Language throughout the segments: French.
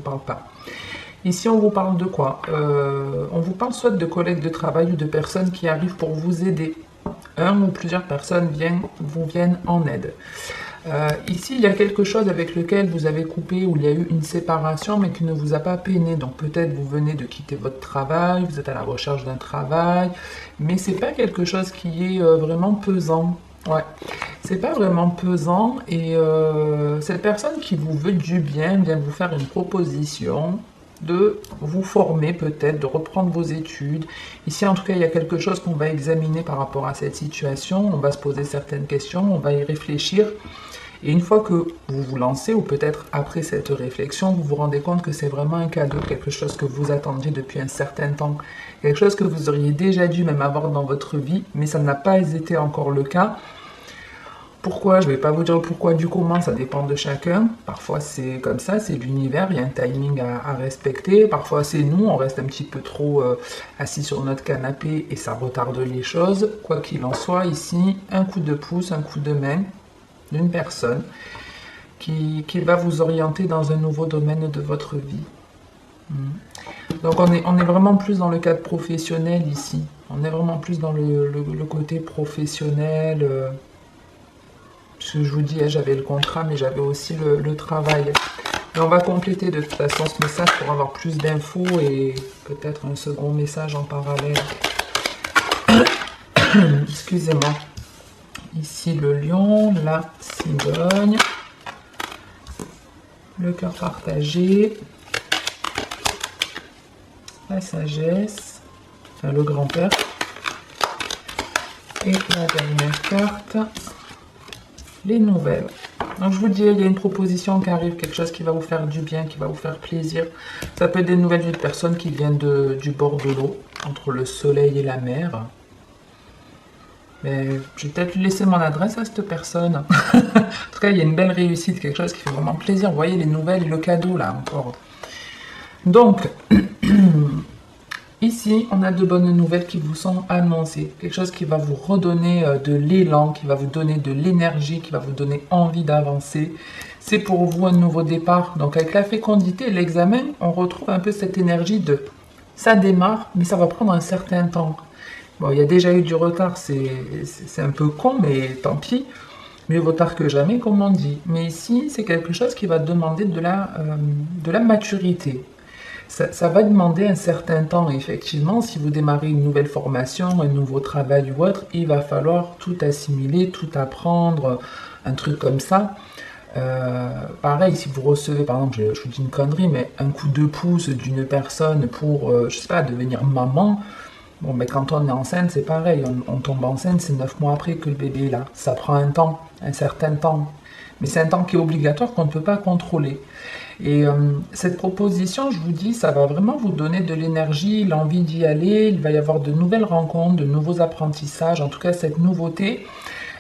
parle pas. Ici, on vous parle de quoi? On vous parle soit de collègues de travail ou de personnes qui arrivent pour vous aider. Un ou plusieurs personnes vous viennent en aide. Ici, il y a quelque chose avec lequel vous avez coupé, où il y a eu une séparation, mais qui ne vous a pas peiné. Donc peut-être vous venez de quitter votre travail, vous êtes à la recherche d'un travail, mais c'est pas quelque chose qui est vraiment pesant. Ouais, c'est pas vraiment pesant et cette personne qui vous veut du bien vient vous faire une proposition de vous former peut-être, de reprendre vos études. Ici, en tout cas, il y a quelque chose qu'on va examiner par rapport à cette situation. On va se poser certaines questions, on va y réfléchir. Et une fois que vous vous lancez, ou peut-être après cette réflexion, vous vous rendez compte que c'est vraiment un cadeau, quelque chose que vous attendiez depuis un certain temps, quelque chose que vous auriez déjà dû même avoir dans votre vie, mais ça n'a pas été encore le cas. Pourquoi? Je ne vais pas vous dire pourquoi du comment, ça dépend de chacun. Parfois c'est comme ça, c'est l'univers, il y a un timing à respecter. Parfois c'est nous, on reste un petit peu trop assis sur notre canapé et ça retarde les choses. Quoi qu'il en soit, ici, un coup de pouce, un coup de main d'une personne qui va vous orienter dans un nouveau domaine de votre vie. Donc on est vraiment plus dans le cadre professionnel ici. On est vraiment plus dans le côté professionnel. Parce que je vous dis, j'avais le contrat, mais j'avais aussi le travail. Et on va compléter de toute façon ce message pour avoir plus d'infos et peut-être un second message en parallèle. Excusez-moi. Ici le lion, la cigogne, le cœur partagé, la sagesse, enfin le grand-père, et la dernière carte, les nouvelles. Donc je vous dis, il y a une proposition qui arrive, quelque chose qui va vous faire du bien, qui va vous faire plaisir. Ça peut être des nouvelles d'une personne qui vient du bord de l'eau, entre le soleil et la mer. Mais je vais peut-être lui laisser mon adresse à cette personne. En tout cas, il y a une belle réussite, quelque chose qui fait vraiment plaisir. Vous voyez les nouvelles et le cadeau là encore. Donc, ici, on a de bonnes nouvelles qui vous sont annoncées. Quelque chose qui va vous redonner de l'élan, qui va vous donner de l'énergie, qui va vous donner envie d'avancer. C'est pour vous un nouveau départ. Donc, avec la fécondité et l'examen, on retrouve un peu cette énergie de ça démarre, mais ça va prendre un certain temps. Bon, il y a déjà eu du retard, c'est un peu con, mais tant pis. Mieux vaut tard que jamais, comme on dit. Mais ici, c'est quelque chose qui va demander de la maturité. Ça va demander un certain temps, effectivement. Si vous démarrez une nouvelle formation, un nouveau travail ou autre, il va falloir tout assimiler, tout apprendre, un truc comme ça. Pareil, si vous recevez, par exemple, je vous dis une connerie, mais un coup de pouce d'une personne pour, je sais pas, devenir maman. Bon, mais quand on est enceinte, c'est pareil. On tombe enceinte, c'est 9 mois après que le bébé est là. Ça prend un temps, un certain temps. Mais c'est un temps qui est obligatoire qu'on ne peut pas contrôler. Et cette proposition, je vous dis, ça va vraiment vous donner de l'énergie, l'envie d'y aller. Il va y avoir de nouvelles rencontres, de nouveaux apprentissages. En tout cas, cette nouveauté,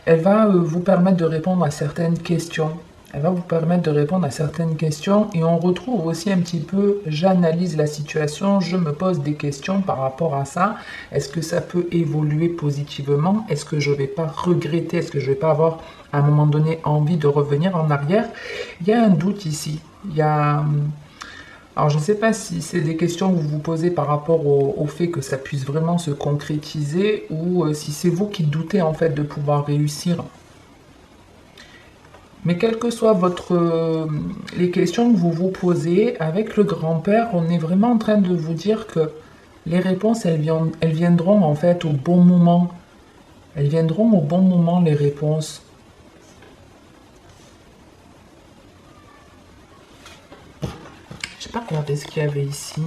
elle va vous permettre de répondre à certaines questions. Elle va vous permettre de répondre à certaines questions et on retrouve aussi un petit peu, j'analyse la situation, je me pose des questions par rapport à ça. Est-ce que ça peut évoluer positivement? Est-ce que je ne vais pas regretter? Est-ce que je ne vais pas avoir à un moment donné envie de revenir en arrière? Il y a un doute ici. Alors je ne sais pas si c'est des questions que vous vous posez par rapport au fait que ça puisse vraiment se concrétiser ou si c'est vous qui doutez en fait de pouvoir réussir. Mais quelles que soient les questions que vous vous posez, avec le grand-père, on est vraiment en train de vous dire que les réponses, elles viendront en fait au bon moment. Elles viendront au bon moment, les réponses. Je sais pas regarder ce qu'il y avait ici.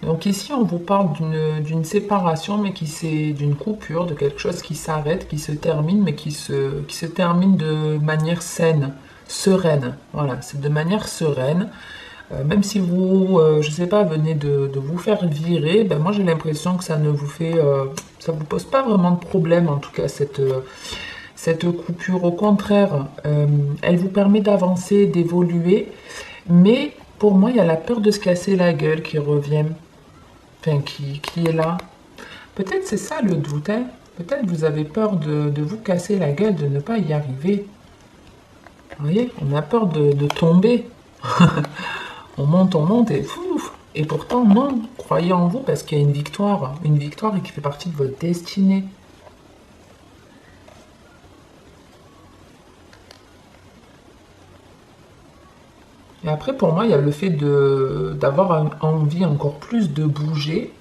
Donc ici, on vous parle d'une séparation, mais d'une coupure, de quelque chose qui s'arrête, qui se termine, mais qui se termine de manière saine, sereine. Voilà, c'est de manière sereine. Même si vous, je sais pas, venez de vous faire virer, ben moi j'ai l'impression que ça ne vous fait, ça vous pose pas vraiment de problème, en tout cas cette coupure. Au contraire, elle vous permet d'avancer, d'évoluer, mais pour moi il y a la peur de se casser la gueule qui revient. Enfin, qui est là. Peut-être c'est ça le doute, hein. Peut-être vous avez peur de vous casser la gueule, de ne pas y arriver. Vous voyez, on a peur de tomber. On monte et fouf. Et pourtant, non, croyez en vous parce qu'il y a une victoire qui fait partie de votre destinée. Et après, pour moi, il y a le fait d'avoir envie encore plus de bouger,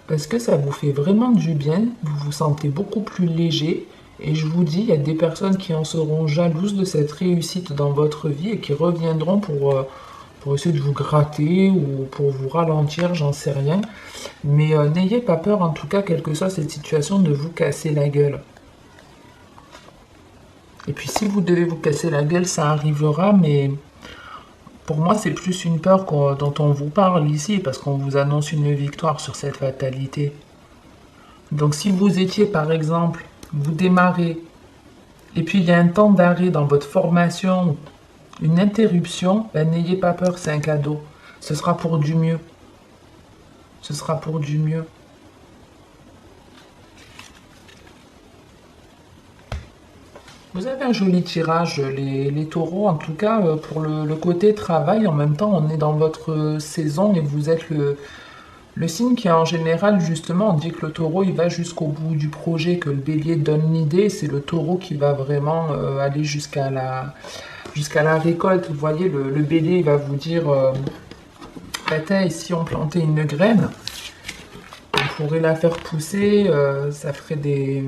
parce que ça vous fait vraiment du bien, vous vous sentez beaucoup plus léger, et je vous dis, il y a des personnes qui en seront jalouses de cette réussite dans votre vie et qui reviendront pour essayer de vous gratter ou pour vous ralentir, j'en sais rien. Mais n'ayez pas peur, en tout cas, quelle que soit cette situation, de vous casser la gueule. Et puis si vous devez vous casser la gueule, ça arrivera, mais pour moi, c'est plus une peur dont on vous parle ici, parce qu'on vous annonce une victoire sur cette fatalité. Donc si vous étiez, par exemple, vous démarrez, et puis il y a un temps d'arrêt dans votre formation, une interruption, ben, n'ayez pas peur, c'est un cadeau. Ce sera pour du mieux. Ce sera pour du mieux. Vous avez un joli tirage, les taureaux, en tout cas, pour le côté travail. En même temps, on est dans votre saison et vous êtes le signe qui, en général, justement, on dit que le taureau, il va jusqu'au bout du projet, que le bélier donne l'idée. C'est le taureau qui va vraiment aller jusqu'à la récolte. Vous voyez, le bélier, il va vous dire, ici, on plantait une graine, on pourrait la faire pousser, ça ferait des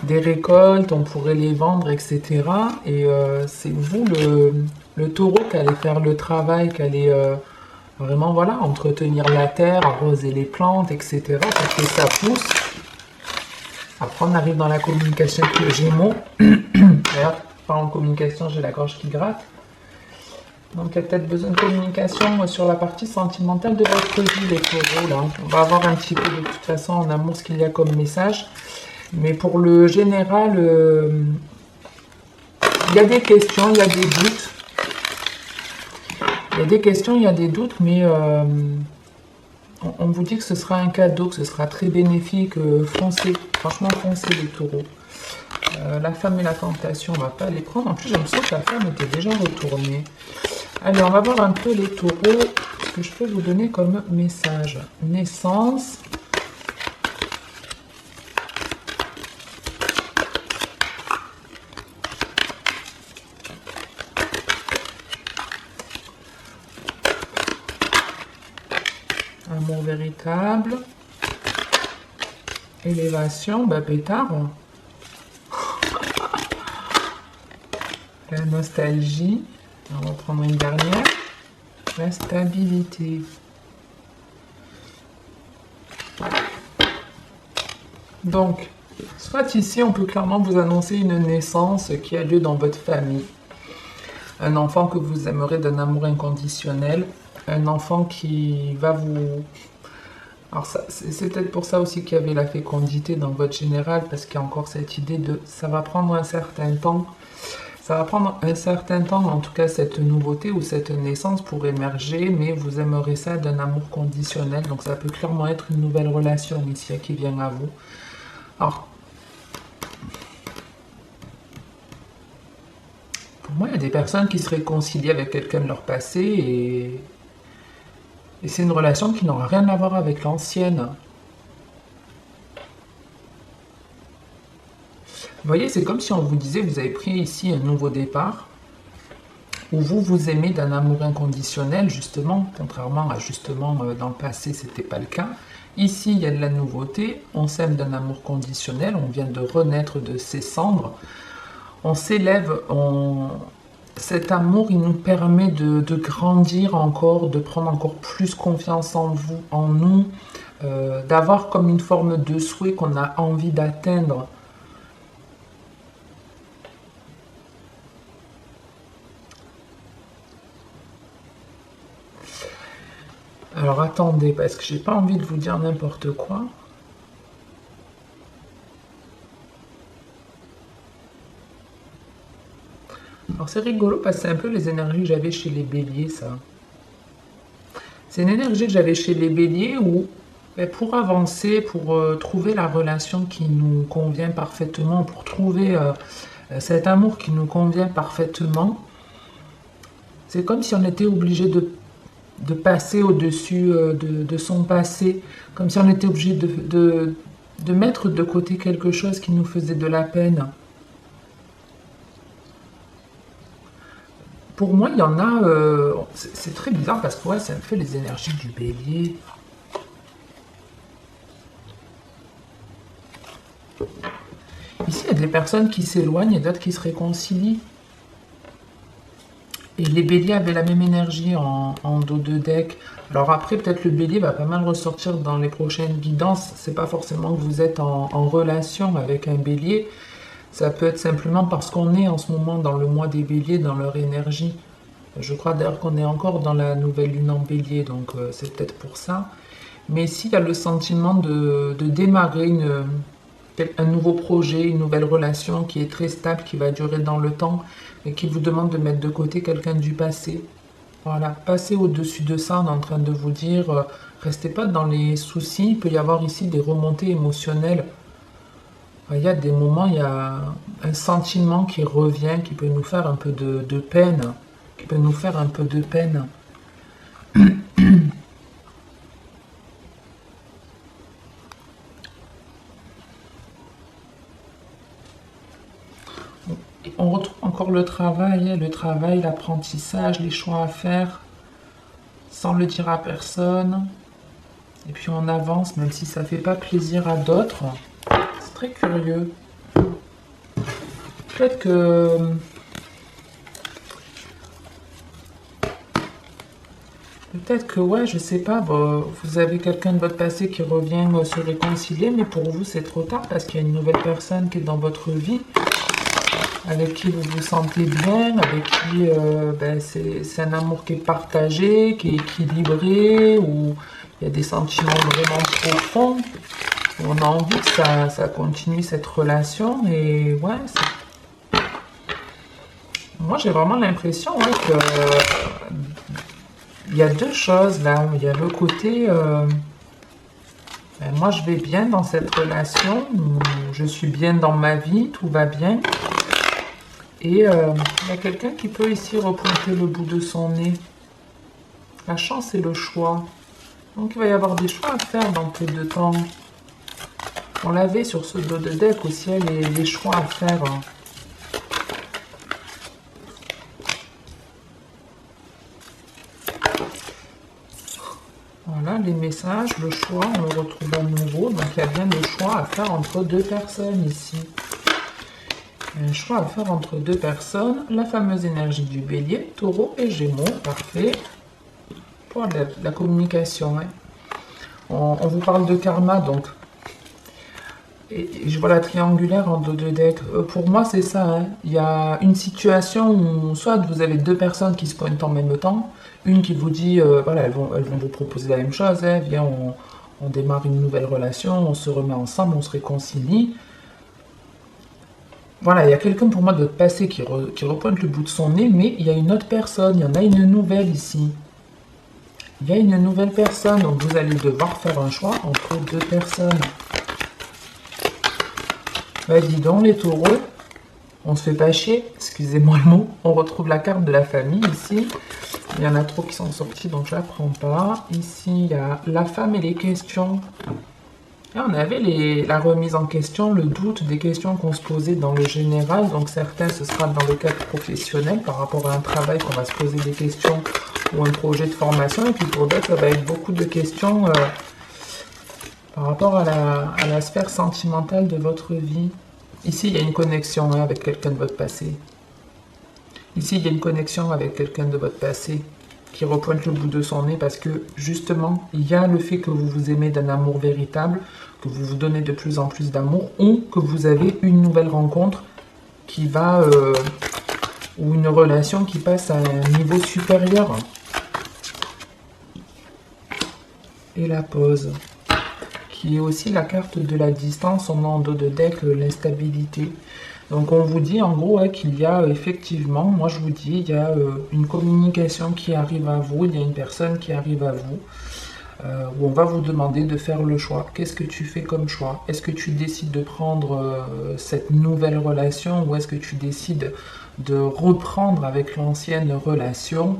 récoltes, on pourrait les vendre, etc. Et c'est vous, le taureau, qui allez faire le travail, qui allez vraiment, voilà, entretenir la terre, arroser les plantes, etc. pour que ça pousse. Après, on arrive dans la communication avec le Gémeaux. D'ailleurs, pas en communication, j'ai la gorge qui gratte. Donc, il y a peut-être besoin de communication sur la partie sentimentale de votre vie, les taureaux, là. On va avoir un petit peu, de toute façon, en amour, ce qu'il y a comme message. Mais pour le général, il y a des questions, il y a des doutes. Il y a des questions, il y a des doutes, mais on vous dit que ce sera un cadeau, que ce sera très bénéfique. Foncez, franchement, foncez les taureaux. La femme et la tentation, on ne va pas les prendre. En plus, j'ai l'impression que la femme était déjà retournée. Allez, on va voir un peu les taureaux, ce que je peux vous donner comme message. Naissance. Amour véritable. Élévation, bah pétard. La nostalgie. On va prendre une dernière. La stabilité. Donc, soit ici, on peut clairement vous annoncer une naissance qui a lieu dans votre famille. Un enfant que vous aimerez d'un amour inconditionnel. Un enfant qui va vous... Alors, c'est peut-être pour ça aussi qu'il y avait la fécondité dans votre général, parce qu'il y a encore cette idée de... Ça va prendre un certain temps. Ça va prendre un certain temps, en tout cas, cette nouveauté ou cette naissance pour émerger, mais vous aimerez ça d'un amour conditionnel. Donc, ça peut clairement être une nouvelle relation ici qui vient à vous. Alors, pour moi, il y a des personnes qui se réconcilient avec quelqu'un de leur passé et c'est une relation qui n'aura rien à voir avec l'ancienne. Vous voyez, c'est comme si on vous disait, vous avez pris ici un nouveau départ, où vous vous aimez d'un amour inconditionnel, justement, contrairement à justement dans le passé, c'était pas le cas. Ici, il y a de la nouveauté, on s'aime d'un amour conditionnel, on vient de renaître de ses cendres, on s'élève, cet amour, il nous permet de grandir encore, de prendre encore plus confiance en vous, en nous, d'avoir comme une forme de souhait qu'on a envie d'atteindre. Alors attendez, parce que j'ai pas envie de vous dire n'importe quoi. Alors c'est rigolo parce que c'est un peu les énergies que j'avais chez les béliers, ça. C'est une énergie que j'avais chez les béliers où Mais pour avancer, pour trouver la relation qui nous convient parfaitement, pour trouver cet amour qui nous convient parfaitement, c'est comme si on était obligé de passer au-dessus de son passé, comme si on était obligé de mettre de côté quelque chose qui nous faisait de la peine. Pour moi, il y en a, c'est très bizarre parce que ouais, ça me fait les énergies du bélier. Ici, il y a des personnes qui s'éloignent et d'autres qui se réconcilient. Et les béliers avaient la même énergie en dos de deck. Alors après, peut-être le bélier va pas mal ressortir dans les prochaines guidances. C'est pas forcément que vous êtes en relation avec un bélier. Ça peut être simplement parce qu'on est en ce moment dans le mois des béliers, dans leur énergie. Je crois d'ailleurs qu'on est encore dans la nouvelle lune en bélier, donc c'est peut-être pour ça. Mais s'il y a le sentiment de démarrer un nouveau projet, une nouvelle relation qui est très stable, qui va durer dans le temps, et qui vous demande de mettre de côté quelqu'un du passé. Voilà, passez au-dessus de ça, on est en train de vous dire, restez pas dans les soucis, il peut y avoir ici des remontées émotionnelles. Il y a des moments, il y a un sentiment qui revient, qui peut nous faire un peu de peine, qui peut nous faire un peu de peine. Et on retrouve encore le travail, l'apprentissage, les choix à faire, sans le dire à personne. Et puis on avance, même si ça fait pas plaisir à d'autres. C'est très curieux. Peut-être que... Peut-être que, ouais, je sais pas, vous avez quelqu'un de votre passé qui revient se réconcilier, mais pour vous c'est trop tard parce qu'il y a une nouvelle personne qui est dans votre vie, avec qui vous vous sentez bien, avec qui c'est un amour qui est partagé, qui est équilibré, où il y a des sentiments vraiment profonds. On a envie que ça continue cette relation, et ouais, moi j'ai vraiment l'impression que il y a deux choses là. Il y a le côté, moi je vais bien dans cette relation, je suis bien dans ma vie, tout va bien. Et il y a quelqu'un qui peut ici repointer le bout de son nez. La chance et le choix. Donc il va y avoir des choix à faire dans peu de temps. On l'avait sur ce dos de deck aussi, les choix à faire. Voilà, les messages, le choix, on le retrouve à nouveau. Donc il y a bien le choix à faire entre deux personnes ici. Un choix à faire entre deux personnes. La fameuse énergie du bélier, taureau et gémeaux, parfait. Pour la communication, hein. On vous parle de karma, donc. Et je vois la triangulaire en dos de deck. Pour moi, c'est ça, hein. Il y a une situation où soit vous avez deux personnes qui se pointent en même temps, une qui vous dit, voilà, elles vont vous proposer la même chose, hein. Viens, on démarre une nouvelle relation, on se remet ensemble, on se réconcilie. Voilà, il y a quelqu'un pour moi de votre passé qui repointe le bout de son nez, mais il y a une autre personne, il y en a une nouvelle ici. Il y a une nouvelle personne, donc vous allez devoir faire un choix entre deux personnes. Bah dis donc les taureaux, on se fait pas chier, excusez-moi le mot. On retrouve la carte de la famille ici. Il y en a trop qui sont sortis, donc je la prends pas. Ici, il y a la femme et les questions. Là, on avait la remise en question, le doute des questions qu'on se posait dans le général. Donc certains, ce sera dans le cadre professionnel par rapport à un travail qu'on va se poser des questions ou un projet de formation. Et puis pour d'autres, ça va être beaucoup de questions par rapport à la sphère sentimentale de votre vie. Ici, il y a une connexion avec quelqu'un de votre passé. Ici, il y a une connexion avec quelqu'un de votre passé qui repointe le bout de son nez parce que, justement, il y a le fait que vous vous aimez d'un amour véritable, que vous vous donnez de plus en plus d'amour, ou que vous avez une nouvelle rencontre qui va... ou une relation qui passe à un niveau supérieur. Et la pause, qui est aussi la carte de la distance, on a en dos de deck l'instabilité. Donc on vous dit en gros qu'il y a effectivement, moi je vous dis, il y a une communication qui arrive à vous, il y a une personne qui arrive à vous. où on va vous demander de faire le choix. Qu'est-ce que tu fais comme choix? Est-ce que tu décides de prendre cette nouvelle relation ou est-ce que tu décides de reprendre avec l'ancienne relation?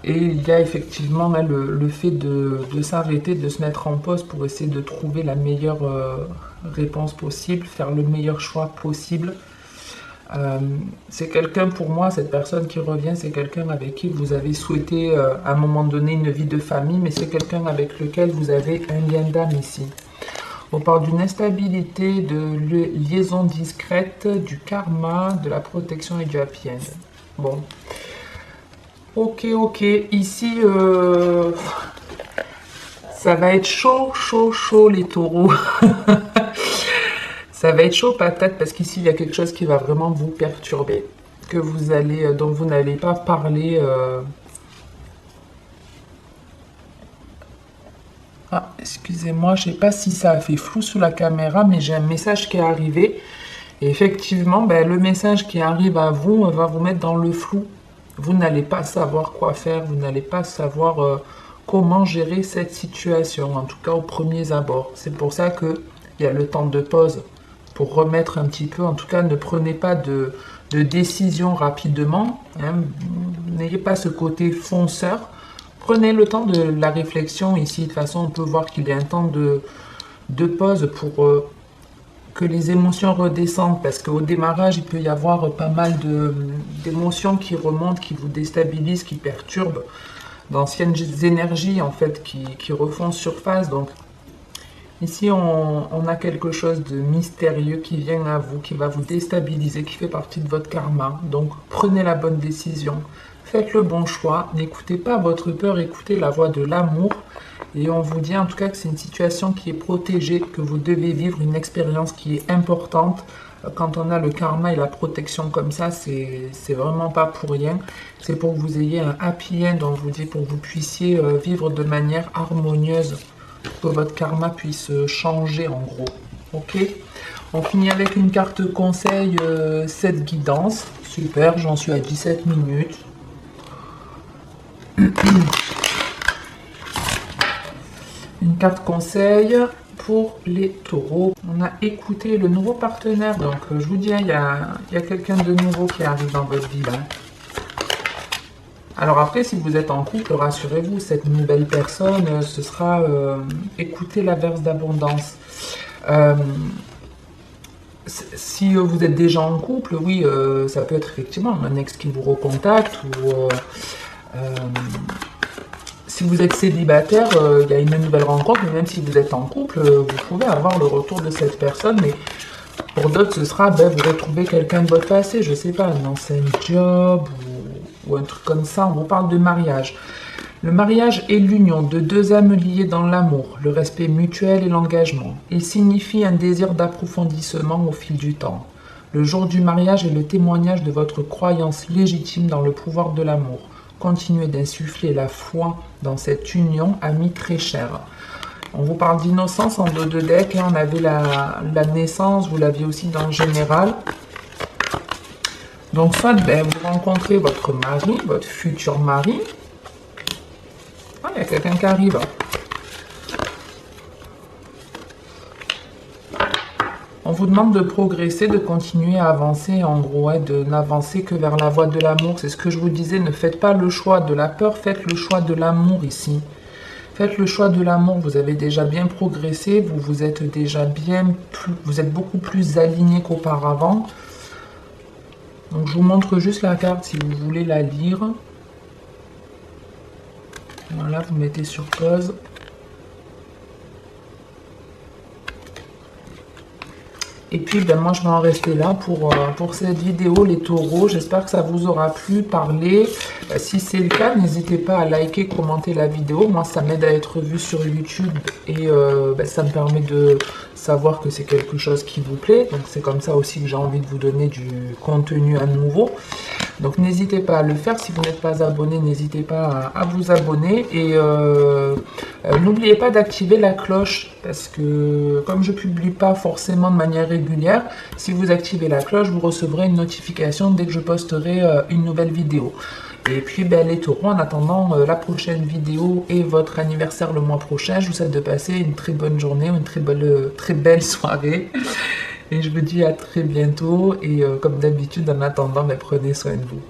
Et il y a effectivement là, le fait de s'arrêter, de se mettre en pause pour essayer de trouver la meilleure réponse possible, faire le meilleur choix possible. C'est quelqu'un, pour moi, cette personne qui revient, c'est quelqu'un avec qui vous avez souhaité à un moment donné une vie de famille, mais c'est quelqu'un avec lequel vous avez un lien d'âme ici. On parle d'une instabilité, de liaison discrète, du karma, de la protection et du happy end. Bon. Ok, ok. Ici, ça va être chaud, chaud, chaud les taureaux. Ça va être chaud patate parce qu'ici, il y a quelque chose qui va vraiment vous perturber. Que vous allez, dont vous n'allez pas parler. Ah, excusez-moi, je ne sais pas si ça a fait flou sous la caméra, mais j'ai un message qui est arrivé. Et effectivement, ben, le message qui arrive à vous va vous mettre dans le flou. Vous n'allez pas savoir quoi faire, vous n'allez pas savoir comment gérer cette situation, en tout cas aux premiers abords. C'est pour ça qu'il y a le temps de pause pour remettre un petit peu. En tout cas, ne prenez pas de décision rapidement. Hein. N'ayez pas ce côté fonceur. Prenez le temps de la réflexion ici. De toute façon, on peut voir qu'il y a un temps de pause pour que les émotions redescendent. Parce qu'au démarrage, il peut y avoir pas mal d'émotions qui remontent, qui vous déstabilisent, qui perturbent. D'anciennes énergies, en fait, qui refont surface. Donc, ici, on a quelque chose de mystérieux qui vient à vous, qui va vous déstabiliser, qui fait partie de votre karma. Donc, prenez la bonne décision. Faites le bon choix, n'écoutez pas votre peur, écoutez la voix de l'amour. Et on vous dit en tout cas que c'est une situation qui est protégée, que vous devez vivre une expérience qui est importante. Quand on a le karma et la protection comme ça, c'est vraiment pas pour rien. C'est pour que vous ayez un happy end, on vous dit, pour que vous puissiez vivre de manière harmonieuse, pour que votre karma puisse changer en gros. Ok? On finit avec une carte conseil, 7 guidance. Super, j'en suis à 17 minutes. Une carte conseil pour les taureaux. On a écouté le nouveau partenaire, donc je vous dis, il y a quelqu'un de nouveau qui arrive dans votre vie. Hein. Alors après, si vous êtes en couple, rassurez-vous, cette nouvelle personne, ce sera écouter l'averse d'abondance. Si vous êtes déjà en couple, oui, ça peut être effectivement un ex qui vous recontacte ou... si vous êtes célibataire, il y a une nouvelle rencontre, mais même si vous êtes en couple, vous pouvez avoir le retour de cette personne, mais pour d'autres, ce sera, ben, vous retrouvez quelqu'un de votre passé, je sais pas, un ancien job ou un truc comme ça, on vous parle de mariage. Le mariage est l'union de deux âmes liées dans l'amour, le respect mutuel et l'engagement. Il signifie un désir d'approfondissement au fil du temps. Le jour du mariage est le témoignage de votre croyance légitime dans le pouvoir de l'amour. Continuez d'insuffler la foi dans cette union, amie très chère. On vous parle d'innocence en dos de deck. Hein, on avait la naissance, vous l'aviez aussi dans le général. Donc, soit ben, vous rencontrez votre mari, votre futur mari. Ah, il y a quelqu'un qui arrive. On vous demande de progresser, de continuer à avancer, en gros, hein, de n'avancer que vers la voie de l'amour. C'est ce que je vous disais, ne faites pas le choix de la peur, faites le choix de l'amour ici. Faites le choix de l'amour, vous avez déjà bien progressé, vous êtes déjà vous êtes beaucoup plus aligné qu'auparavant. Donc je vous montre juste la carte si vous voulez la lire. Voilà, vous mettez sur pause. Et puis, ben, moi, je vais en rester là pour cette vidéo, les taureaux. J'espère que ça vous aura plu, parler. Si c'est le cas, n'hésitez pas à liker, commenter la vidéo. Moi, ça m'aide à être vu sur YouTube et ben, ça me permet de savoir que c'est quelque chose qui vous plaît. Donc, c'est comme ça aussi que j'ai envie de vous donner du contenu à nouveau. Donc n'hésitez pas à le faire. Si vous n'êtes pas abonné, n'hésitez pas à vous abonner. Et n'oubliez pas d'activer la cloche, parce que comme je publie pas forcément de manière régulière, si vous activez la cloche, vous recevrez une notification dès que je posterai une nouvelle vidéo. Et puis les taureaux, en attendant la prochaine vidéo et votre anniversaire le mois prochain, je vous souhaite de passer une très bonne journée, une très belle soirée. Et je vous dis à très bientôt. Et comme d'habitude, en attendant, prenez soin de vous.